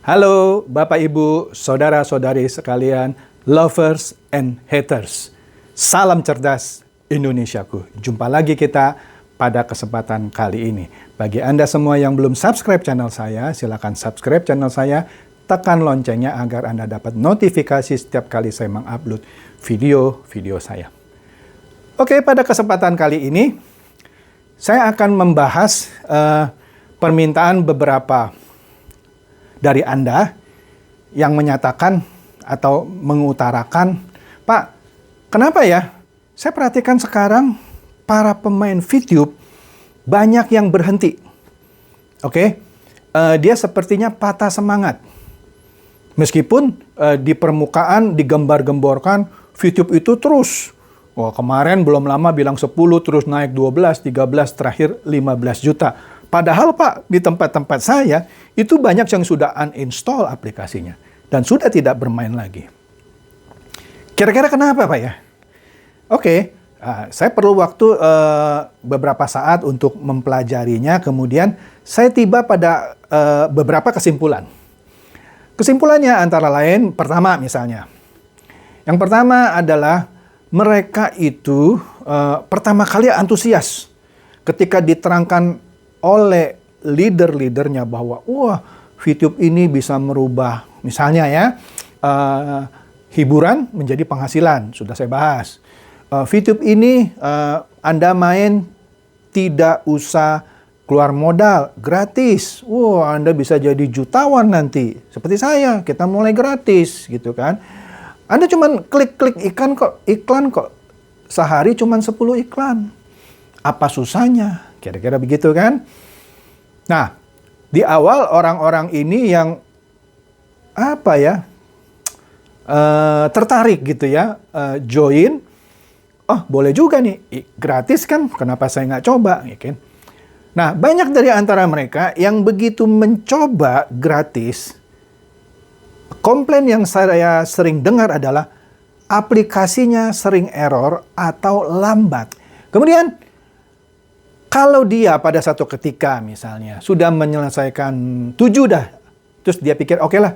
Halo Bapak Ibu, Saudara-saudari sekalian, lovers and haters. Salam cerdas Indonesiaku. Jumpa lagi kita pada kesempatan kali ini. Bagi Anda semua yang belum subscribe channel saya, silakan subscribe channel saya, tekan loncengnya agar Anda dapat notifikasi setiap kali saya mengupload video-video saya. Oke, pada kesempatan kali ini, saya akan membahas permintaan beberapa dari Anda yang menyatakan atau mengutarakan, Pak, kenapa ya? Saya perhatikan sekarang para pemain VTube banyak yang berhenti. Oke, dia sepertinya patah semangat. Meskipun di permukaan digembar-gemborkan VTube itu terus. Wah, kemarin belum lama bilang 10, terus naik 12, 13, terakhir 15 juta. Padahal Pak, di tempat-tempat saya, itu banyak yang sudah uninstall aplikasinya. Dan sudah tidak bermain lagi. Kira-kira kenapa Pak ya? Oke, saya perlu waktu beberapa saat untuk mempelajarinya. Kemudian saya tiba pada beberapa kesimpulan. Kesimpulannya antara lain, pertama misalnya. Yang pertama adalah mereka itu pertama kali antusias ketika diterangkan oleh leader-leadernya bahwa wah, VTube ini bisa merubah misalnya ya hiburan menjadi penghasilan, sudah saya bahas. VTube ini Anda main tidak usah keluar modal, gratis. Wah, Anda bisa jadi jutawan nanti. Seperti saya, kita mulai gratis gitu kan. Anda cuman klik-klik iklan kok. Sehari cuman 10 iklan. Apa susahnya? Kira-kira begitu kan? Nah, di awal orang-orang ini yang apa ya? Tertarik gitu ya, join. Oh, boleh juga nih, gratis kan? Kenapa saya nggak coba? Ya kan? Nah, banyak dari antara mereka yang begitu mencoba gratis, komplain yang saya sering dengar adalah aplikasinya sering error atau lambat. Kemudian, kalau dia pada satu ketika misalnya sudah menyelesaikan 7 dah, terus dia pikir oke lah,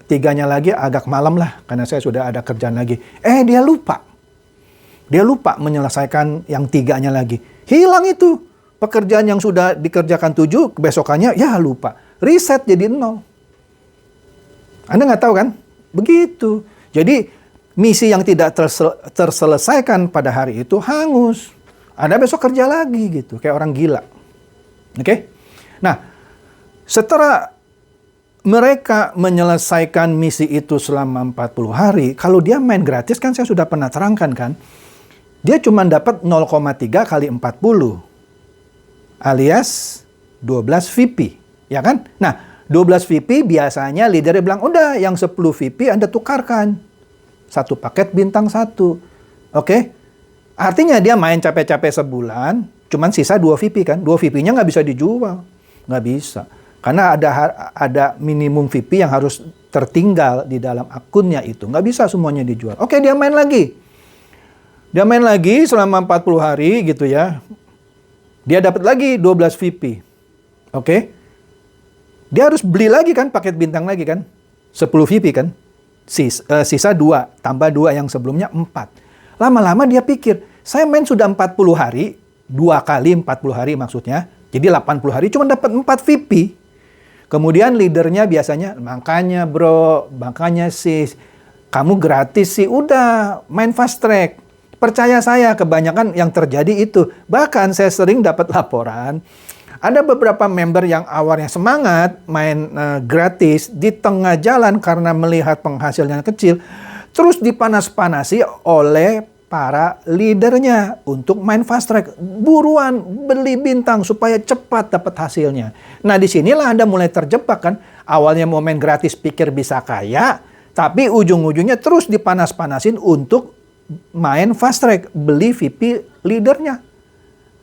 tiganya lagi agak malam lah, karena saya sudah ada kerjaan lagi. Dia lupa. Dia lupa menyelesaikan yang 3-nya lagi. Hilang itu. Pekerjaan yang sudah dikerjakan 7, besokannya ya lupa. Reset jadi 0. Anda nggak tahu kan? Begitu. Jadi misi yang tidak terselesaikan pada hari itu hangus. Anda besok kerja lagi gitu, kayak orang gila. Oke? Nah, setelah mereka menyelesaikan misi itu selama 40 hari, kalau dia main gratis kan saya sudah pernah terangkan kan, dia cuma dapat 0,3 kali 40 alias 12 VP, ya kan? Nah, 12 VP biasanya leadernya bilang, udah yang 10 VP Anda tukarkan. Satu paket bintang 1. Oke? Artinya dia main capek-capek sebulan, cuman sisa 2 VP kan. 2 VP-nya nggak bisa dijual. Nggak bisa. Karena ada minimum VP yang harus tertinggal di dalam akunnya itu. Nggak bisa semuanya dijual. Oke, dia main lagi. Dia main lagi selama 40 hari gitu ya. Dia dapat lagi 12 VP. Oke? Dia harus beli lagi kan, paket bintang lagi kan. 10 VP kan. Sisa 2, tambah 2 yang sebelumnya 4. Lama-lama dia pikir, saya main sudah 40 hari, 2 kali 40 hari maksudnya, jadi 80 hari cuma dapat 4 VP. Kemudian leadernya biasanya, makanya bro, makanya sis, kamu gratis sih, udah main fast track. Percaya saya, kebanyakan yang terjadi itu. Bahkan saya sering dapat laporan, ada beberapa member yang awalnya semangat main gratis, di tengah jalan karena melihat penghasilannya kecil, terus dipanas-panasi oleh para leadernya untuk main fast track. Buruan beli bintang supaya cepat dapat hasilnya. Nah, disinilah Anda mulai terjebak kan. Awalnya mau main gratis pikir bisa kaya, tapi ujung-ujungnya terus dipanas-panasin untuk main fast track. Beli VP leadernya.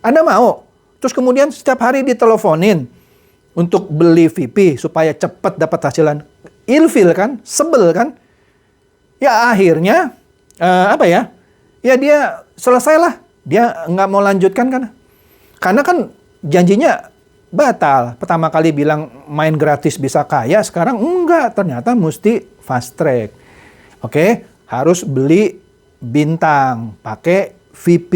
Anda mau? Terus kemudian setiap hari diteleponin untuk beli VP supaya cepat dapat hasilan. Ilfil kan? Sebel kan? Ya akhirnya, ya dia selesailah. Dia nggak mau lanjutkan kan. Karena kan janjinya batal. Pertama kali bilang main gratis bisa kaya, sekarang enggak, ternyata mesti fast track. Oke, harus beli bintang, pakai VP.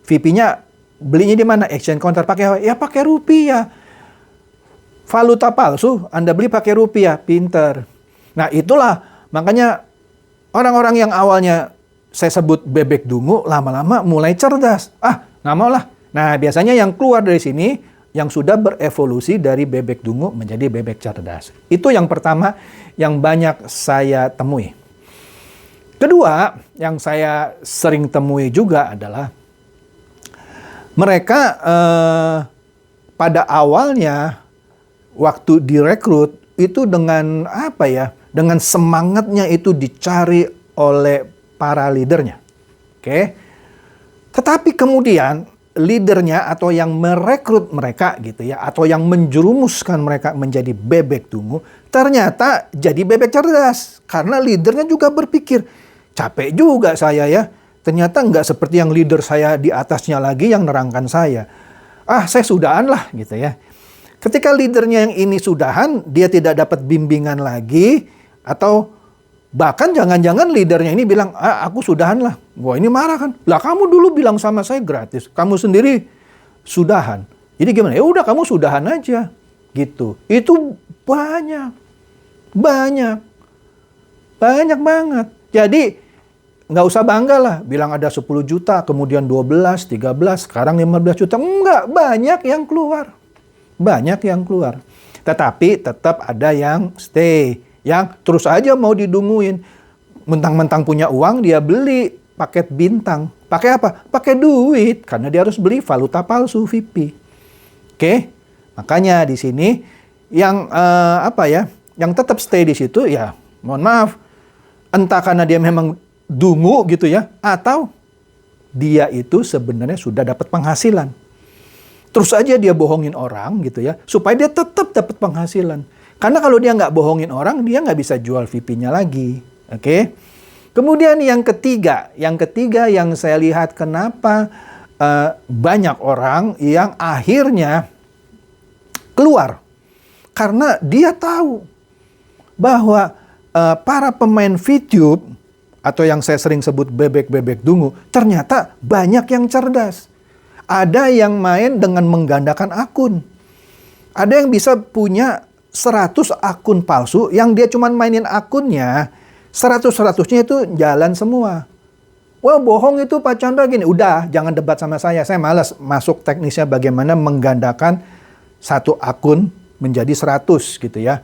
VP-nya belinya di mana? Exchange counter pakai apa? Ya pakai rupiah. Valuta palsu, Anda beli pakai rupiah, pinter. Nah itulah, makanya orang-orang yang awalnya saya sebut bebek dungu, lama-lama mulai cerdas. Nggak mau lah. Nah, biasanya yang keluar dari sini, yang sudah berevolusi dari bebek dungu menjadi bebek cerdas. Itu yang pertama yang banyak saya temui. Kedua, yang saya sering temui juga adalah mereka pada awalnya waktu direkrut itu dengan dengan semangatnya itu dicari oleh para leadernya. Oke. Tetapi kemudian leadernya atau yang merekrut mereka gitu ya, atau yang menjerumuskan mereka menjadi bebek dungu, ternyata jadi bebek cerdas. Karena leadernya juga berpikir, capek juga saya ya. Ternyata nggak seperti yang leader saya di atasnya lagi yang nerangkan saya. Saya sudahan lah gitu ya. Ketika leadernya yang ini sudahan, dia tidak dapat bimbingan lagi, atau bahkan jangan-jangan leadernya ini bilang, aku sudahan lah. Wah ini marah kan. Lah kamu dulu bilang sama saya gratis. Kamu sendiri sudahan. Jadi gimana? Ya udah kamu sudahan aja. Gitu. Itu banyak. Banyak banget. Jadi nggak usah bangga lah. Bilang ada 10 juta, kemudian 12, 13, sekarang 15 juta. Enggak, banyak yang keluar. Banyak yang keluar. Tetapi tetap ada yang stay. Yang terus aja mau didunguin. Mentang-mentang punya uang, dia beli paket bintang. Pakai apa? Pakai duit. Karena dia harus beli valuta palsu VP. Oke? Makanya di sini yang yang tetap stay di situ ya, mohon maaf. Entah karena dia memang dungu gitu ya, atau dia itu sebenarnya sudah dapat penghasilan. Terus aja dia bohongin orang gitu ya, supaya dia tetap dapat penghasilan. Karena kalau dia nggak bohongin orang, dia nggak bisa jual VP-nya lagi. Oke? Kemudian yang ketiga yang saya lihat kenapa banyak orang yang akhirnya keluar. Karena dia tahu bahwa para pemain VTube, atau yang saya sering sebut bebek-bebek dungu, ternyata banyak yang cerdas. Ada yang main dengan menggandakan akun. Ada yang bisa punya 100 akun palsu yang dia cuma mainin akunnya, 100-100-nya itu jalan semua. Wah bohong itu Pak Chandra gini. Udah jangan debat sama saya malas masuk teknisnya bagaimana menggandakan satu akun menjadi 100 gitu ya.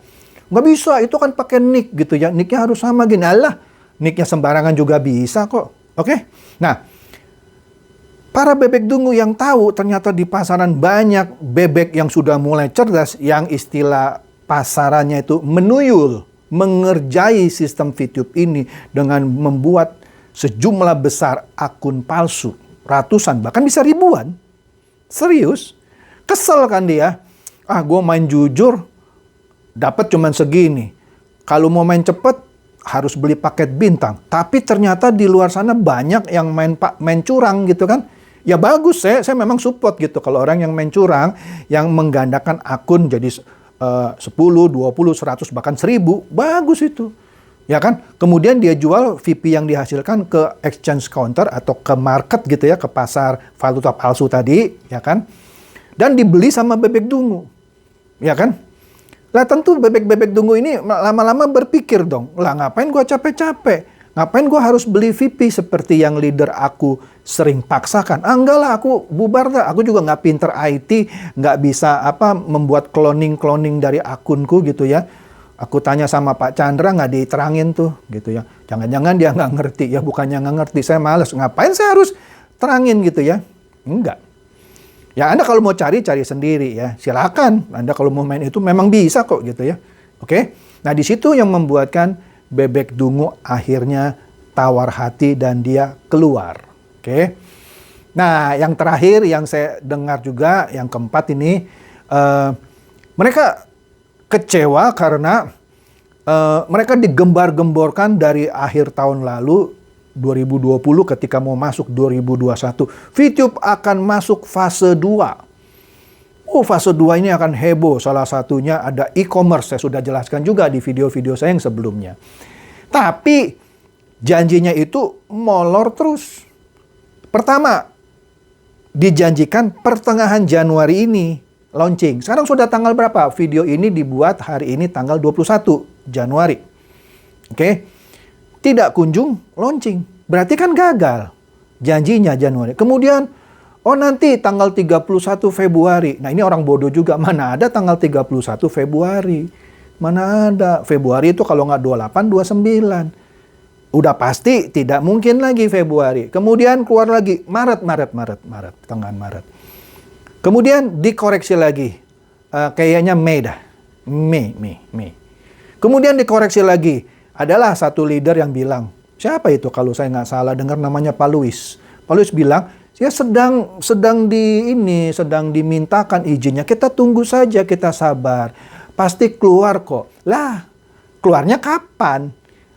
Nggak bisa, itu kan pakai nick gitu ya. Nicknya harus sama gini. Alah, nicknya sembarangan juga bisa kok. Oke? Nah, para bebek dungu yang tahu ternyata di pasaran banyak bebek yang sudah mulai cerdas, yang istilah pasarannya itu menuyul, mengerjai sistem VTube ini dengan membuat sejumlah besar akun palsu, ratusan bahkan bisa ribuan. Serius? Kesel kan dia? Gue main jujur, dapat cuman segini. Kalau mau main cepet harus beli paket bintang. Tapi ternyata di luar sana banyak yang main curang gitu kan. Ya bagus, saya memang support gitu kalau orang yang main curang, yang menggandakan akun jadi 10, 20, 100, bahkan 1000, bagus itu. Ya kan? Kemudian dia jual VP yang dihasilkan ke exchange counter atau ke market gitu ya, ke pasar valuta palsu tadi, ya kan? Dan dibeli sama bebek dungu. Ya kan? Lah tentu bebek-bebek dungu ini lama-lama berpikir dong, lah ngapain gua capek-capek? Ngapain gua harus beli VP seperti yang leader aku sering paksakan? Enggak lah, aku bubar dah. Aku juga nggak pinter IT, nggak bisa membuat cloning dari akunku gitu ya. Aku tanya sama Pak Chandra nggak diterangin tuh gitu ya. Jangan-jangan dia nggak ngerti ya, bukannya nggak ngerti. Saya males. Ngapain saya harus terangin gitu ya? Enggak. Ya Anda kalau mau cari sendiri ya, silakan. Anda kalau mau main itu memang bisa kok gitu ya. Oke? Nah di situ yang membuatkan bebek dungu akhirnya tawar hati dan dia keluar. Oke? Nah yang terakhir yang saya dengar juga, yang keempat ini, mereka kecewa karena mereka digembar-gemborkan dari akhir tahun lalu 2020 ketika mau masuk 2021. VTube akan masuk fase 2. Oh, fase 2 ini akan heboh. Salah satunya ada e-commerce. Saya sudah jelaskan juga di video-video saya yang sebelumnya. Tapi janjinya itu molor terus. Pertama, dijanjikan pertengahan Januari ini launching. Sekarang sudah tanggal berapa? Video ini dibuat hari ini tanggal 21 Januari. Oke. Tidak kunjung launching. Berarti kan gagal. Janjinya Januari. Kemudian, oh nanti tanggal 31 Februari. Nah ini orang bodoh juga. Mana ada tanggal 31 Februari? Mana ada? Februari itu kalau nggak 28, 29. Udah pasti tidak mungkin lagi Februari. Kemudian keluar lagi Maret, pertengahan Maret. Kemudian dikoreksi lagi. Kayaknya Mei dah. Mei. Kemudian dikoreksi lagi. Adalah satu leader yang bilang, siapa itu kalau saya nggak salah dengar namanya Pak Louis. Pak Louis bilang, ya sedang dimintakan izinnya. Kita tunggu saja, kita sabar. Pasti keluar kok. Lah, keluarnya kapan?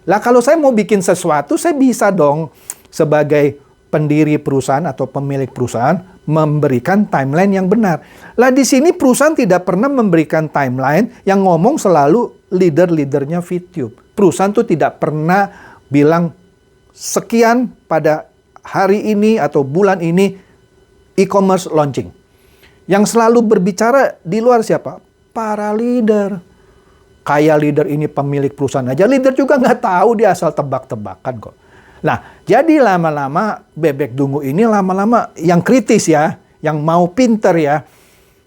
Lah kalau saya mau bikin sesuatu, saya bisa dong sebagai pendiri perusahaan atau pemilik perusahaan memberikan timeline yang benar. Lah di sini perusahaan tidak pernah memberikan timeline yang ngomong selalu leader-leadernya VTube. Perusahaan tuh tidak pernah bilang sekian pada hari ini atau bulan ini e-commerce launching. Yang selalu berbicara di luar siapa? Para leader. Kayak leader ini pemilik perusahaan aja, leader juga nggak tahu, dia asal tebak-tebakan kok. Nah, jadi lama-lama Bebek Dungu ini lama-lama yang kritis ya, yang mau pinter ya.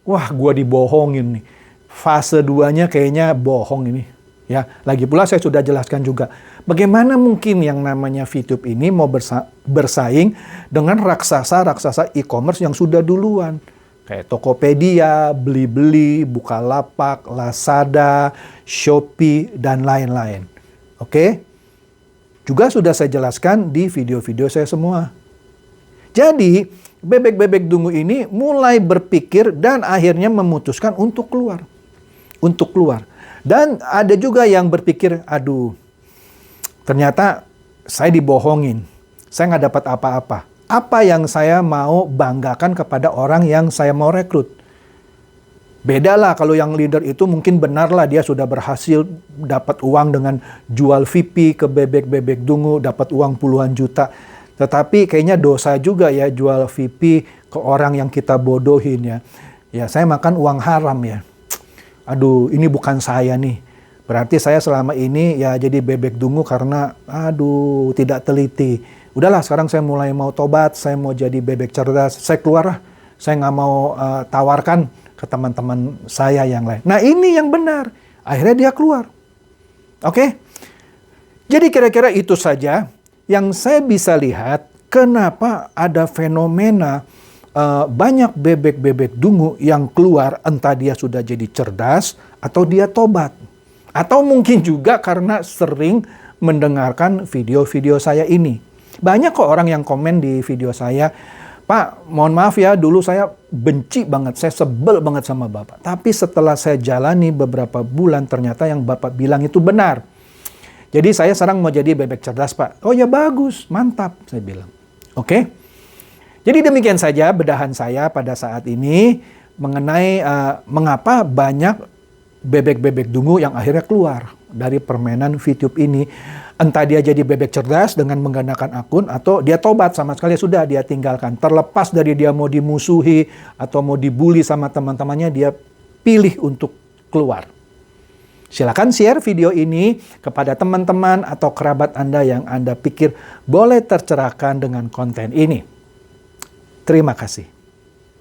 Wah, gua dibohongin nih. Fase 2-nya kayaknya bohong ini. Ya, lagi pula saya sudah jelaskan juga. Bagaimana mungkin yang namanya VTube ini mau bersaing dengan raksasa-raksasa e-commerce yang sudah duluan. Kayak Tokopedia, Blibli, Bukalapak, Lazada, Shopee, dan lain-lain. Oke? Juga sudah saya jelaskan di video-video saya semua. Jadi, Bebek-Bebek Dungu ini mulai berpikir dan akhirnya memutuskan untuk keluar. Untuk keluar. Dan ada juga yang berpikir, aduh, ternyata saya dibohongin. Saya nggak dapat apa-apa. Apa yang saya mau banggakan kepada orang yang saya mau rekrut? Beda lah kalau yang leader itu mungkin benar lah dia sudah berhasil dapat uang dengan jual VP ke Bebek-Bebek Dungu, dapat uang puluhan juta. Tetapi kayaknya dosa juga ya jual VP ke orang yang kita bodohin ya. Ya saya makan uang haram ya. Aduh ini bukan saya nih. Berarti saya selama ini ya jadi Bebek Dungu karena aduh tidak teliti. Udahlah sekarang saya mulai mau tobat, saya mau jadi bebek cerdas, saya keluar lah. Saya nggak mau tawarkan ke teman-teman saya yang lain. Nah ini yang benar. Akhirnya dia keluar. Oke? Jadi kira-kira itu saja yang saya bisa lihat kenapa ada fenomena banyak Bebek-Bebek Dungu yang keluar entah dia sudah jadi cerdas atau dia tobat. Atau mungkin juga karena sering mendengarkan video-video saya ini. Banyak kok orang yang komen di video saya, Pak, mohon maaf ya, dulu saya benci banget, saya sebel banget sama Bapak. Tapi setelah saya jalani beberapa bulan, ternyata yang Bapak bilang itu benar. Jadi saya sekarang mau jadi bebek cerdas, Pak. Oh ya bagus, mantap, saya bilang. Oke? Jadi demikian saja bedahan saya pada saat ini mengenai mengapa banyak Bebek-Bebek Dungu yang akhirnya keluar dari permainan VTube ini. Entah dia jadi bebek cerdas dengan menggunakan akun atau dia tobat sama sekali sudah dia tinggalkan. Terlepas dari dia mau dimusuhi atau mau dibully sama teman-temannya, dia pilih untuk keluar. Silakan share video ini kepada teman-teman atau kerabat Anda yang Anda pikir boleh tercerahkan dengan konten ini. Terima kasih.